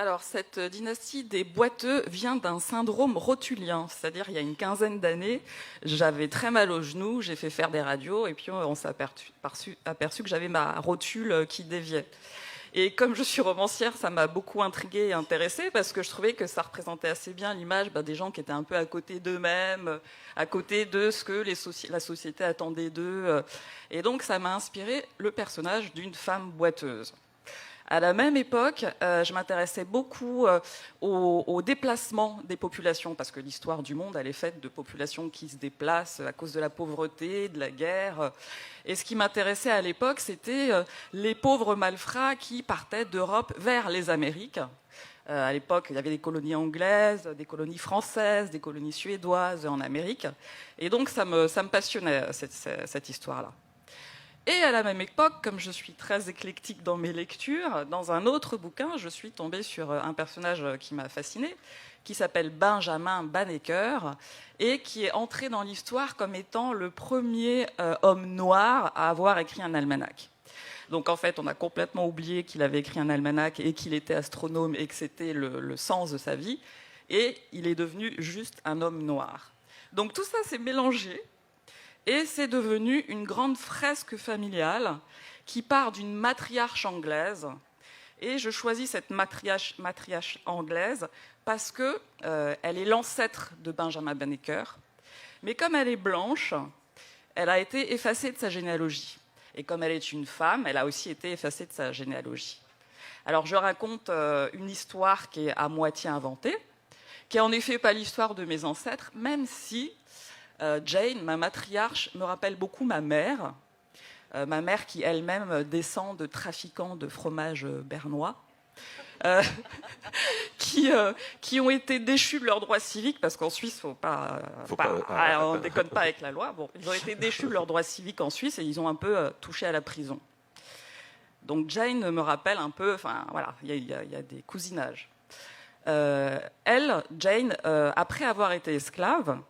Alors, cette dynastie des boiteux vient d'un syndrome rotulien, c'est-à-dire il y a une quinzaine d'années, j'avais très mal au genou, j'ai fait faire des radios et puis on s'est aperçu que j'avais ma rotule qui déviait. Et comme je suis romancière, ça m'a beaucoup intriguée et intéressée parce que je trouvais que ça représentait assez bien l'image des gens qui étaient un peu à côté d'eux-mêmes, à côté de ce que la société attendait d'eux. Et donc ça m'a inspiré le personnage d'une femme boiteuse. À la même époque, je m'intéressais beaucoup au déplacement des populations, parce que l'histoire du monde, elle est faite de populations qui se déplacent à cause de la pauvreté, de la guerre. Et ce qui m'intéressait à l'époque, c'était les pauvres malfrats qui partaient d'Europe vers les Amériques. À l'époque, il y avait des colonies anglaises, des colonies françaises, des colonies suédoises en Amérique. Et donc, ça me passionnait, cette histoire-là. Et à la même époque, comme je suis très éclectique dans mes lectures, dans un autre bouquin, je suis tombée sur un personnage qui m'a fascinée, qui s'appelle Benjamin Banneker, et qui est entré dans l'histoire comme étant le premier homme noir à avoir écrit un almanach. Donc en fait, on a complètement oublié qu'il avait écrit un almanach et qu'il était astronome et que c'était le sens de sa vie. Et il est devenu juste un homme noir. Donc tout ça s'est mélangé. Et c'est devenu une grande fresque familiale qui part d'une matriarche anglaise. Et je choisis cette matriarche anglaise parce qu'elle est l'ancêtre de Benjamin Banneker. Mais comme elle est blanche, elle a été effacée de sa généalogie. Et comme elle est une femme, elle a aussi été effacée de sa généalogie. Alors je raconte une histoire qui est à moitié inventée, qui n'est en effet pas l'histoire de mes ancêtres, même si Jane, ma matriarche, me rappelle beaucoup ma mère qui elle-même descend de trafiquants de fromage bernois, euh, qui ont été déchus de leurs droits civiques, parce qu'en Suisse, on ne déconne pas avec la loi. Bon, ils ont été déchus de leurs droits civiques en Suisse et ils ont un peu touché à la prison. Donc Jane me rappelle un peu, enfin voilà, il y a des cousinages. Elle, Jane, après avoir été esclave,